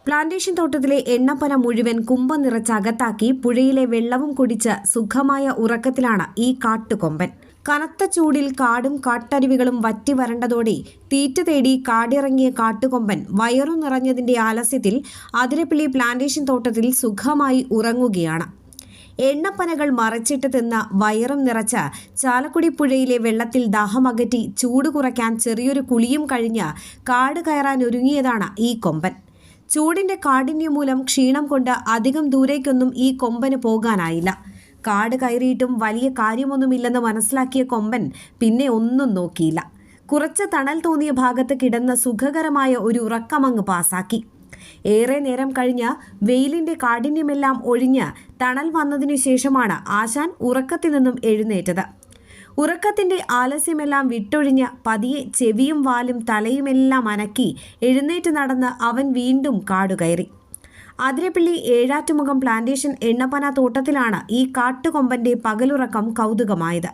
Plantation തോട്ടത്തിലെ എണ്ണപ്പന മുഴുവൻ കുമ്പം നിറച്ചകത്താക്കി പുഴയിലെ വെള്ളവും കുടിച്ച് സുഖമായ ഉറക്കത്തിലാണ് ഈ കാട്ടുകൊമ്പൻ. കനത്ത ചൂടിൽ കാടും കാട്ടരുവികളും വറ്റി വരണ്ടതോടെ തീറ്റ തേടി കാടിറങ്ങിയ കാട്ടുകൊമ്പൻ വയറു നിറഞ്ഞതിന്റെ ആലസ്യത്തിൽ അതിരപ്പിള്ളി പ്ലാന്റേഷൻ തോട്ടത്തിൽ സുഖമായി ഉറങ്ങുകയാണ്. എണ്ണപ്പനകൾ മറച്ചിട്ട് തിന്ന വയറും നിറച്ച ചാലക്കുടി പുഴയിലെ വെള്ളത്തിൽ ദാഹമകറ്റി ചൂട് കുറയ്ക്കാൻ ചെറിയൊരു കുളിയും കഴിഞ്ഞ് കാട് കയറാൻ ഒരുങ്ങിയതാണ് ഈ കൊമ്പൻ. ചൂടിന്റെ കാഠിന്യം മൂലം ക്ഷീണം കൊണ്ട് അധികം ദൂരേക്കൊന്നും ഈ കൊമ്പന് പോകാനായില്ല. കാട് കയറിയിട്ടും വലിയ കാര്യമൊന്നുമില്ലെന്ന് മനസ്സിലാക്കിയ കൊമ്പൻ പിന്നെ ഒന്നും നോക്കിയില്ല. കുറച്ച് തണൽ തോന്നിയ ഭാഗത്ത് കിടന്ന സുഖകരമായ ഒരു ഉറക്കമങ്ങ് പാസാക്കി. ഏറെ നേരം കഴിഞ്ഞ് വെയിലിന്റെ കാഠിന്യമെല്ലാം ഒഴിഞ്ഞ് തണൽ വന്നതിനു ശേഷമാണ് ആശാൻ ഉറക്കത്തിൽ നിന്നും എഴുന്നേറ്റത്. ഉറക്കത്തിന്റെ ആലസ്യമെല്ലാം വിട്ടൊഴിഞ്ഞ് പതിയെ ചെവിയും വാലും തലയുമെല്ലാം അനക്കി എഴുന്നേറ്റ് നടന്ന് അവൻ വീണ്ടും കാടുകയറി. അതിരപ്പിള്ളി ഏഴാറ്റുമുഖം പ്ലാന്റേഷൻ എണ്ണപ്പന തോട്ടത്തിലാണ് ഈ കാട്ടുകൊമ്പന്റെ പകലുറക്കം കൗതുകമായത്.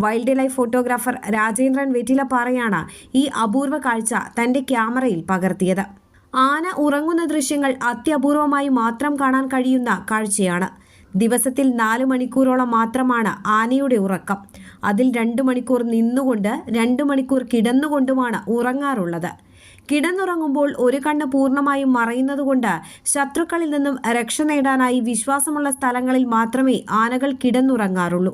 വൈൽഡ് ലൈഫ് ഫോട്ടോഗ്രാഫർ രാജേന്ദ്രൻ വെറ്റിലപ്പാറയാണ് ഈ അപൂർവ കാഴ്ച തന്റെ ക്യാമറയിൽ പകർത്തിയത്. ആന ഉറങ്ങുന്ന ദൃശ്യങ്ങൾ അത്യപൂർവമായി മാത്രം കാണാൻ കഴിയുന്ന കാഴ്ചയാണ്. ദിവസത്തിൽ 4 മണിക്കൂറോളം മാത്രമാണ് ആനയുടെ ഉറക്കം. അതിൽ 2 മണിക്കൂർ നിന്നുകൊണ്ട് 2 മണിക്കൂർ കിടന്നുകൊണ്ടുമാണ് ഉറങ്ങാറുള്ളത്. കിടന്നുറങ്ങുമ്പോൾ ഒരു കണ്ണ് പൂർണ്ണമായും മറയുന്നതുകൊണ്ട് ശത്രുക്കളിൽ നിന്നും രക്ഷ നേടാനായി വിശ്വാസമുള്ള സ്ഥലങ്ങളിൽ മാത്രമേ ആനകൾ കിടന്നുറങ്ങാറുള്ളൂ.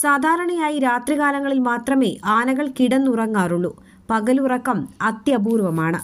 സാധാരണയായി രാത്രികാലങ്ങളിൽ മാത്രമേ ആനകൾ കിടന്നുറങ്ങാറുള്ളൂ. പകലുറക്കം അത്യപൂർവമാണ്.